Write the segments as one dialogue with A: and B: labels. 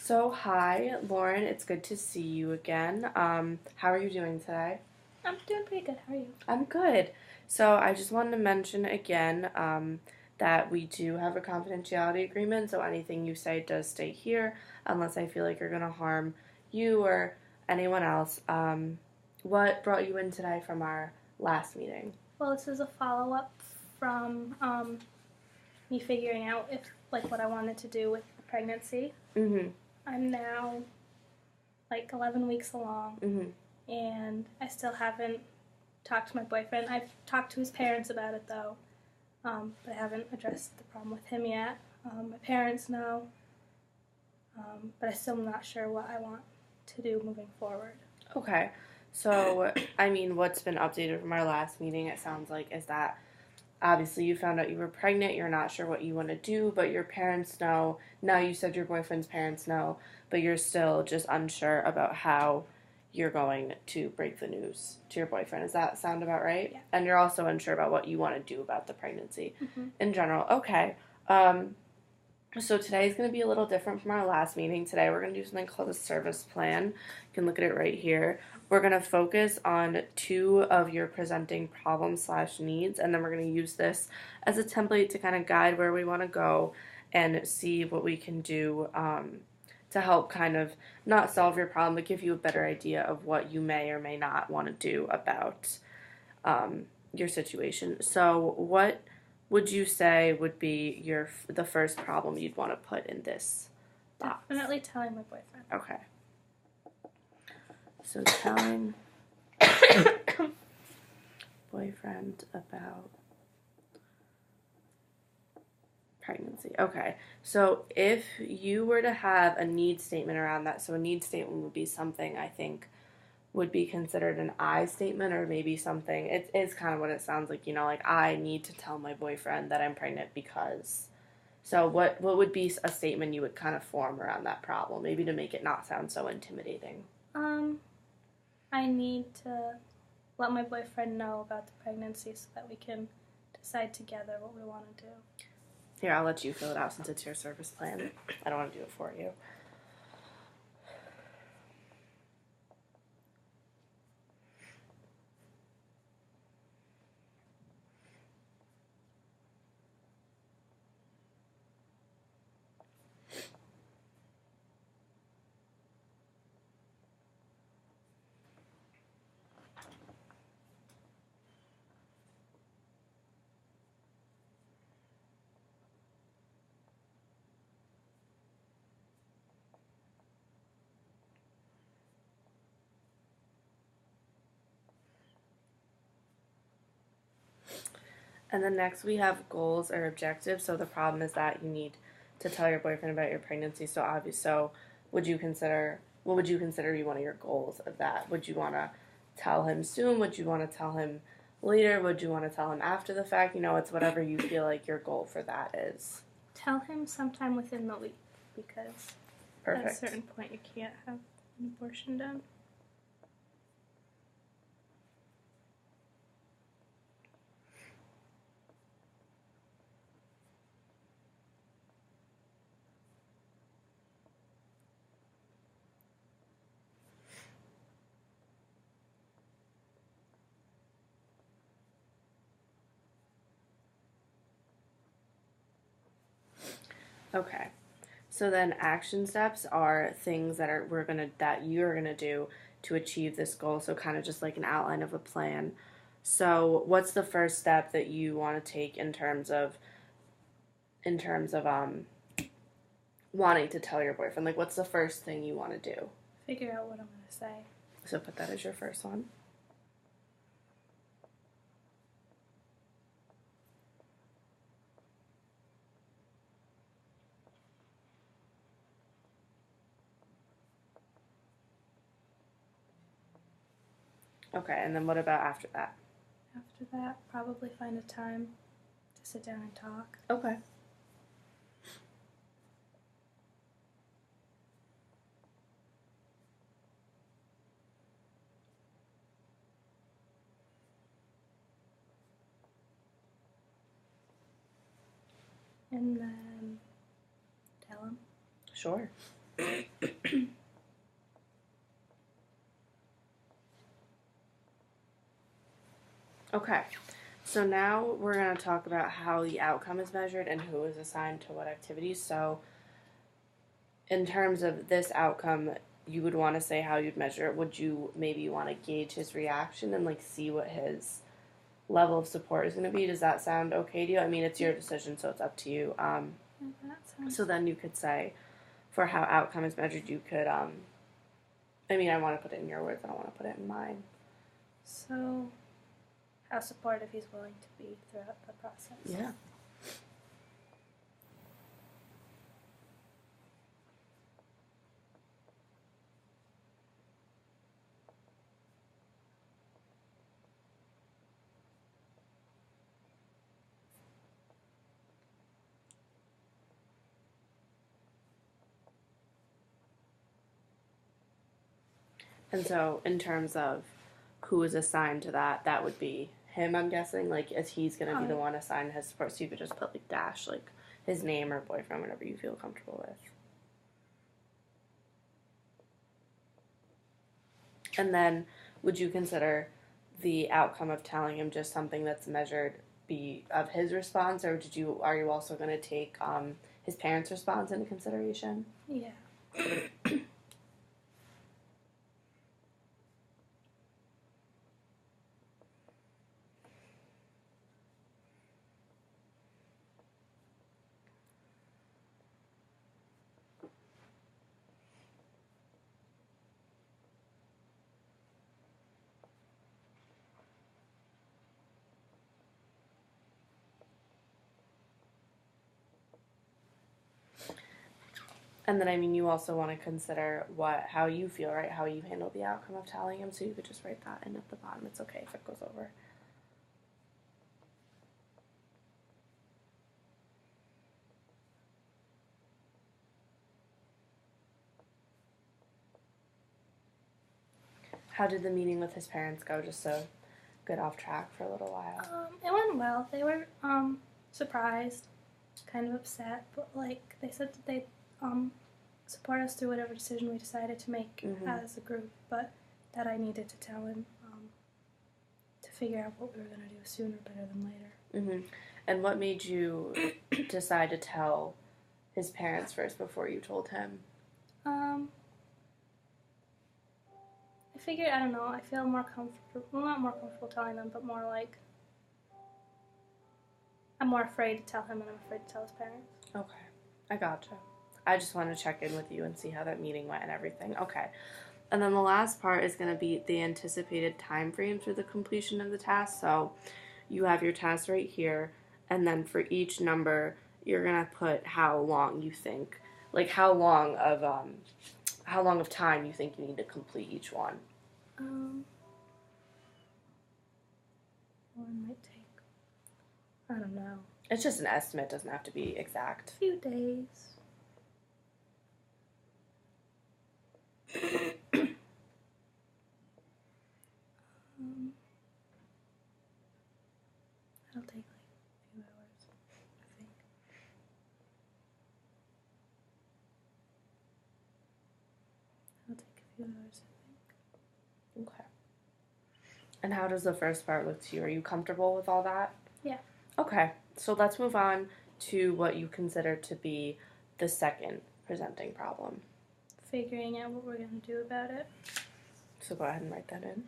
A: So, hi, Lauren. It's good to see you again. How are you doing today?
B: I'm doing pretty good. How are you?
A: I'm good. So, I just wanted to mention again that we do have a confidentiality agreement, so anything you say does stay here unless I feel like you're going to harm you or anyone else. What brought you in today from our last meeting?
B: Well, this is a follow up from me figuring out if what I wanted to do with the pregnancy.
A: Mm
B: I'm now 11 weeks along,
A: hmm. Mm hmm.
B: and I still haven't talked to my boyfriend. I've talked to his parents about it though, but I haven't addressed the problem with him yet. My parents know, but I still am not sure what I want to do moving forward.
A: Okay. So, I mean, what's been updated from our last meeting, it sounds like, is that obviously you found out you were pregnant, you're not sure what you want to do, but your parents know. Now you said your boyfriend's parents know, but you're still just unsure about how you're going to break the news to your boyfriend. Does that sound about right?
B: Yeah.
A: And you're also unsure about what you want to do about the pregnancy
B: Mm-hmm.
A: in general. Okay. So today is going to be a little different from our last meeting. Today we're going to do something called a service plan. You can look at it right here. We're going to focus on two of your presenting problems slash needs, and then we're going to use this as a template to kind of guide where we want to go and see what we can do to help kind of not solve your problem, but give you a better idea of what you may or may not want to do about your situation. So, what would you say would be the first problem you'd want to put in this box?
B: Definitely telling my boyfriend.
A: Okay. So telling boyfriend about pregnancy. Okay. So if you were to have a need statement around that, so a need statement would be something I think would be considered an I statement, or maybe something, it is kind of what it sounds like, like I need to tell my boyfriend that I'm pregnant because. So what would be a statement you would kind of form around that problem, maybe to make it not sound so intimidating?
B: Um, I need to let my boyfriend know about the pregnancy so that we can decide together what we want to do.
A: Here, I'll let you fill it out since it's your service plan. I don't want to do it for you. And then next we have goals or objectives. So the problem is that you need to tell your boyfriend about your pregnancy. So would you consider what would you consider to be one of your goals of that? Would you want to tell him soon? Would you want to tell him later? Would you want to tell him after the fact? It's whatever you feel like your goal for that is.
B: Tell him sometime within the week because
A: Perfect.
B: at a certain point you can't have an abortion done.
A: Okay. So then action steps are things that you're gonna do to achieve this goal. So kind of just like an outline of a plan. So what's the first step that you want to take in terms of wanting to tell your boyfriend? Like what's the first thing you want to do?
B: Figure out what I'm going to say.
A: So put that as your first one. Okay, and then what about after that?
B: After that, probably find a time to sit down and talk.
A: Okay.
B: And then tell him.
A: Sure. Okay, so now we're going to talk about how the outcome is measured and who is assigned to what activities. So, in terms of this outcome, you would want to say how you'd measure it. Would you maybe want to gauge his reaction and like see what his level of support is going to be? Does that sound okay to you? I mean, it's your decision, so it's up to you.
B: That sounds.
A: So then you could say, for how outcome is measured, you could. I mean, I want to put it in your words. I don't want to put it in mine.
B: So, how supportive he's willing to be throughout the process.
A: Yeah. And so, in terms of who is assigned to that, that would be him, I'm guessing. Like, as he's going to be the one assigned his support, so you could just put, like, dash, like, his name or boyfriend, whatever you feel comfortable with. And then, would you consider the outcome of telling him just something that's measured be of his response, or are you also going to take his parents' response into consideration?
B: Yeah.
A: And then, I mean, you also want to consider how you feel, right? How you handle the outcome of telling him. So you could just write that in at the bottom. It's okay if it goes over. How did the meeting with his parents go? Just so get off track for a little while.
B: It went well. They were surprised, kind of upset, but like they said that they support us through whatever decision we decided to make as a group, but that I needed to tell him to figure out what we were going to do sooner better than later.
A: And what made you decide to tell his parents first before you told him?
B: I figured, I don't know, I feel more comfortable, well, not more comfortable telling them, but more like, I'm more afraid to tell him and I'm afraid to tell his parents.
A: Okay, I gotcha. I just wanted to check in with you and see how that meeting went and everything. Okay. And then the last part is going to be the anticipated time frame for the completion of the task. So you have your task right here, and then for each number, you're going to put how long you think, like how long of time you think you need to complete each one.
B: One might take, I don't know.
A: It's just an estimate, doesn't have to be exact.
B: A few days. That'll take like a few hours, I think. That'll take a few hours, I think.
A: Okay. And how does the first part look to you? Are you comfortable with all that?
B: Yeah.
A: Okay, so let's move on to what you consider to be the second presenting problem.
B: Figuring out what we're going to do about it.
A: So go ahead and write that in.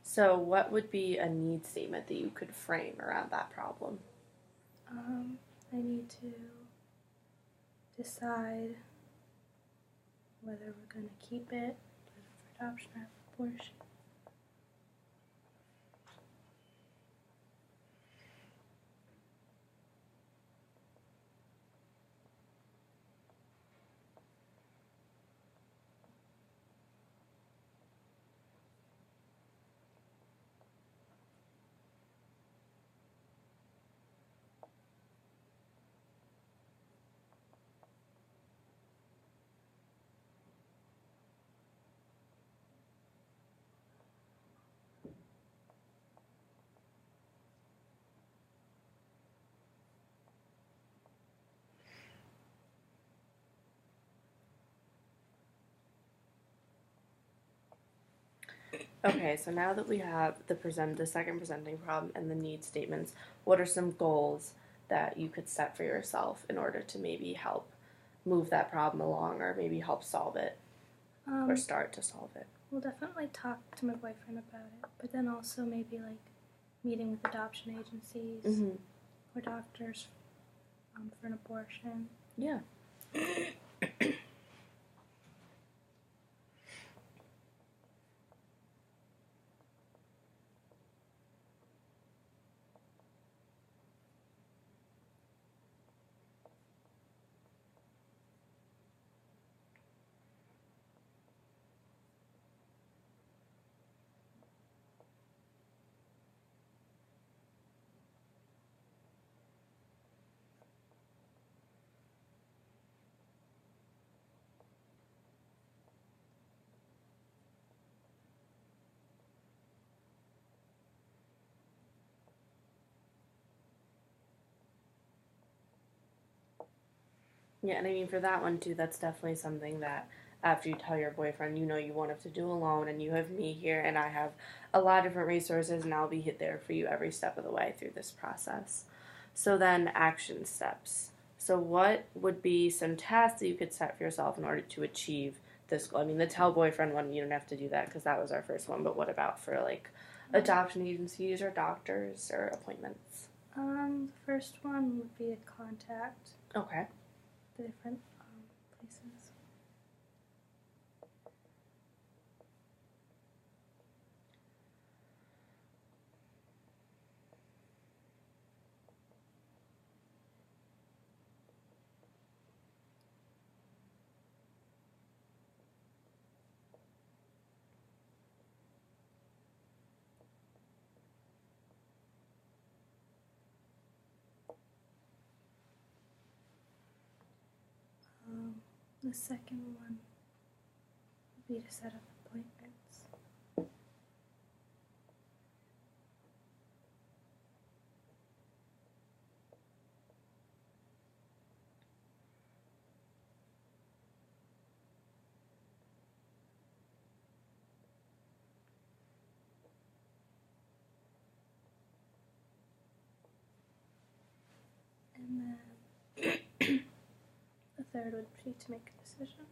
A: So what would be a need statement that you could frame around that problem?
B: I need to decide whether we're going to keep it, put it for adoption or abortion.
A: Okay, so now that we have the second presenting problem and the need statements, what are some goals that you could set for yourself in order to maybe help move that problem along or maybe help solve it or start to solve it?
B: We'll definitely talk to my boyfriend about it, but then also maybe like meeting with adoption agencies or doctors for an abortion.
A: Yeah. Yeah, and I mean, for that one too, that's definitely something that after you tell your boyfriend, you know you want him to do alone, and you have me here, and I have a lot of different resources, and I'll be there for you every step of the way through this process. So then, action steps. So, what would be some tasks that you could set for yourself in order to achieve this goal? I mean, the tell boyfriend one, you don't have to do that because that was our first one, but what about for like adoption agencies or doctors or appointments?
B: The first one would be to contact
A: Okay.
B: the different places. The second one would be to set up appointments. And then the third would be to make a decision.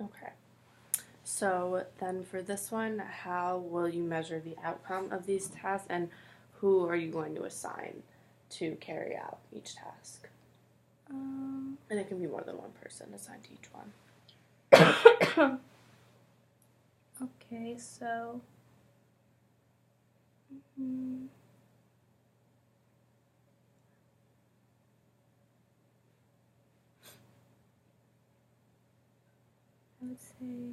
A: Okay. So then for this one, how will you measure the outcome of these tasks and who are you going to assign to carry out each task? And it can be more than one person assigned to each one.
B: Okay, so I would say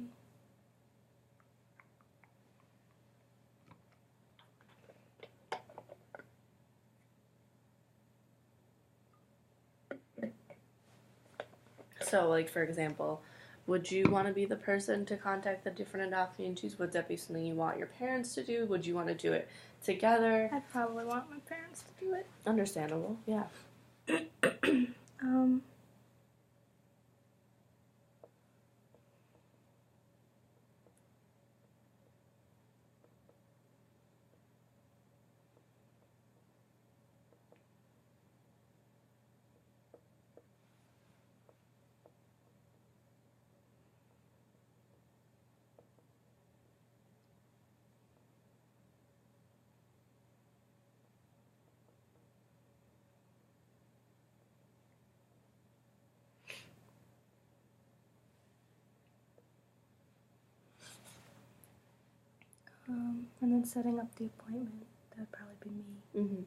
A: So, like, for example, would you want to be the person to contact the different adoption agencies? Would that be something you want your parents to do? Would you want to do it together?
B: I'd probably want my parents to do it.
A: Understandable, yeah.
B: And then setting up the appointment, that would probably be me.
A: Mm-hmm.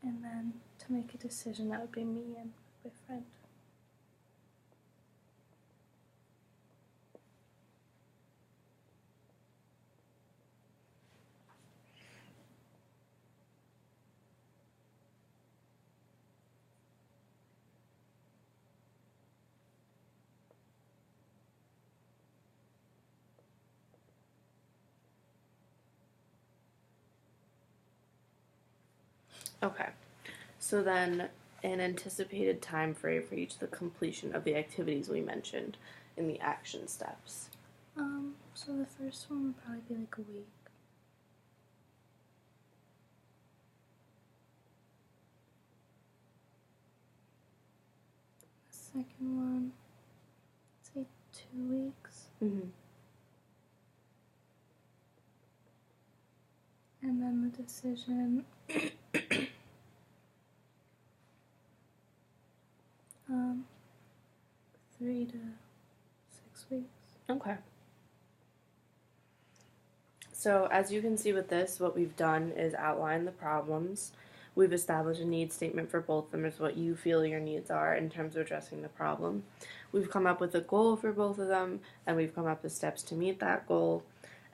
B: And then to make a decision, that would be me and my boyfriend.
A: Okay. So then, an anticipated time frame for each of the completion of the activities we mentioned in the action steps.
B: So the first one would probably be like a week. The second one, say 2 weeks.
A: Mm-hmm.
B: And then the decision, 3 to 6 weeks.
A: Okay. So as you can see with this, what we've done is outline the problems. We've established a need statement for both of them as what you feel your needs are in terms of addressing the problem. We've come up with a goal for both of them, and we've come up with steps to meet that goal.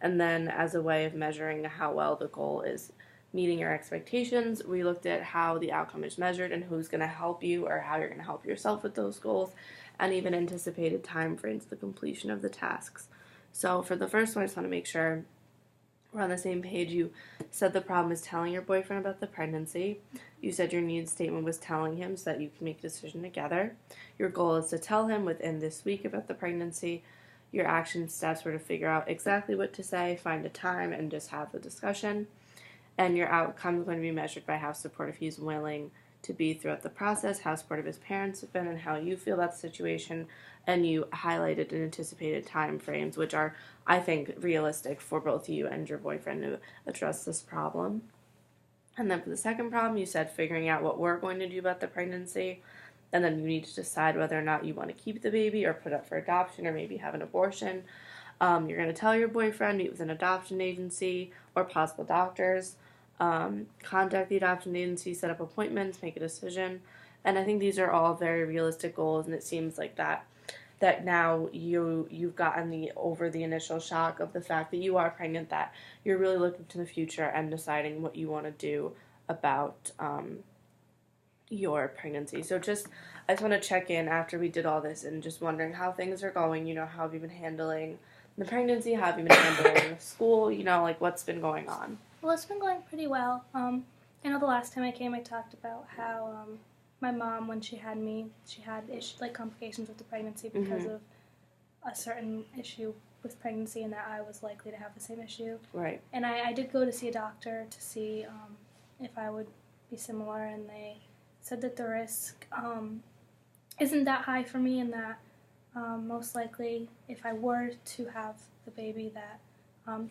A: And then as a way of measuring how well the goal is meeting your expectations, we looked at how the outcome is measured and who's going to help you or how you're going to help yourself with those goals, and even anticipated time frames for the completion of the tasks. So for the first one, I just want to make sure we're on the same page. You said the problem is telling your boyfriend about the pregnancy. You said your need statement was telling him so that you can make a decision together. Your goal is to tell him within this week about the pregnancy. Your action steps were to figure out exactly what to say, find a time, and just have the discussion. And your outcome is going to be measured by how supportive he's willing to be throughout the process, how supportive his parents have been, and how you feel about the situation. And you highlighted and anticipated time frames, which are, I think, realistic for both you and your boyfriend to address this problem. And then for the second problem, you said figuring out what we're going to do about the pregnancy. And then you need to decide whether or not you want to keep the baby or put it up for adoption or maybe have an abortion. You're going to tell your boyfriend, meet with an adoption agency or possible doctors, contact the adoption agency, set up appointments, make a decision. And I think these are all very realistic goals, and it seems like that now you've gotten over the initial shock of the fact that you are pregnant, that you're really looking to the future and deciding what you want to do about your pregnancy. So I just want to check in after we did all this and just wondering how things are going. How have you been handling the pregnancy? How have you been handling school? Like what's been going on?
B: Well, it's been going pretty well. I know the last time I came, I talked about how my mom, when she had me, she had complications with the pregnancy because of a certain issue with pregnancy, and that I was likely to have the same issue.
A: Right.
B: And I did go to see a doctor to see if I would be similar, and they said that the risk isn't that high for me, and that most likely if I were to have the baby that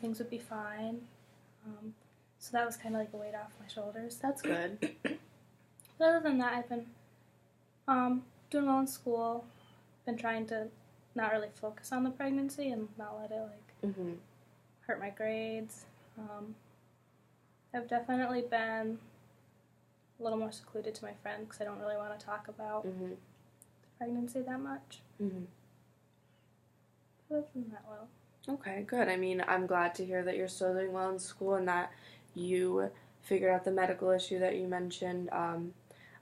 B: things would be fine. So that was kind of like a weight off my shoulders.
A: That's good.
B: But other than that, I've been doing well in school. Been trying to not really focus on the pregnancy and not let it hurt my grades. I've definitely been a little more secluded to my friend because I don't really want to talk about the pregnancy that much. But other than that, well.
A: Okay, good. I mean, I'm glad to hear that you're still doing well in school and that you figured out the medical issue that you mentioned.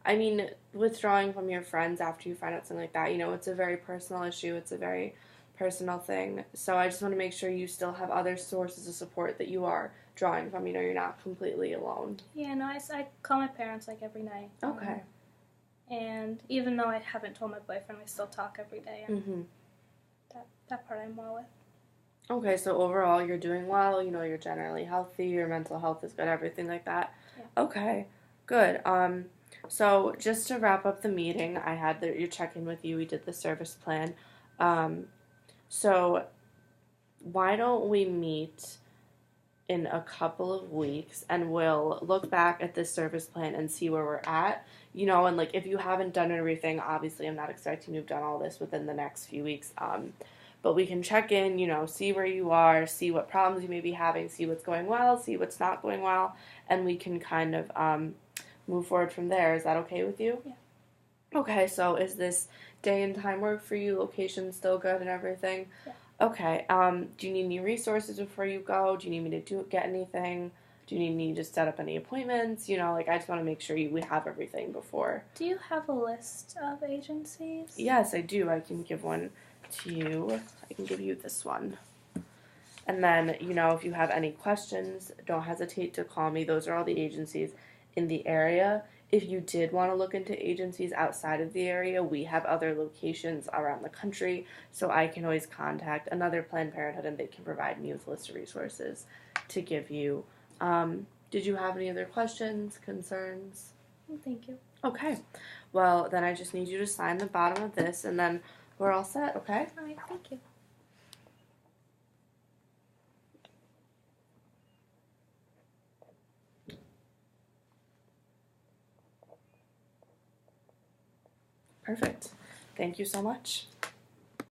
A: I mean, withdrawing from your friends after you find out something like that, it's a very personal issue. It's a very personal thing. So I just want to make sure you still have other sources of support that you are drawing from. You're not completely alone.
B: Yeah, no, I call my parents every night.
A: Okay.
B: And even though I haven't told my boyfriend, we still talk every day. And that part I'm well with.
A: Okay, so overall you're doing well, you're generally healthy, your mental health is good, everything like that.
B: Yeah.
A: Okay, good. So just to wrap up the meeting, I had your check-in with you, we did the service plan. So why don't we meet in a couple of weeks and we'll look back at this service plan and see where we're at, and if you haven't done everything, obviously I'm not expecting you've done all this within the next few weeks, but we can check in, see where you are, see what problems you may be having, see what's going well, see what's not going well, and we can kind of move forward from there. Is that okay with you?
B: Yeah.
A: Okay, so is this day and time work for you? Location still good and everything?
B: Yeah.
A: Okay. Do you need any resources before you go? Do you need me to get anything? Do you need me to set up any appointments? I just want to make sure we have everything before.
B: Do you have a list of agencies?
A: Yes, I do. I can give one to you. I can give you this one. And then, if you have any questions, don't hesitate to call me. Those are all the agencies in the area. If you did want to look into agencies outside of the area, we have other locations around the country, so I can always contact another Planned Parenthood and they can provide me with a list of resources to give you. Did you have any other questions, concerns?
B: Thank you.
A: Okay. Well, then I just need you to sign the bottom of this and then we're all set, okay?
B: All right, thank you.
A: Perfect. Thank you so much.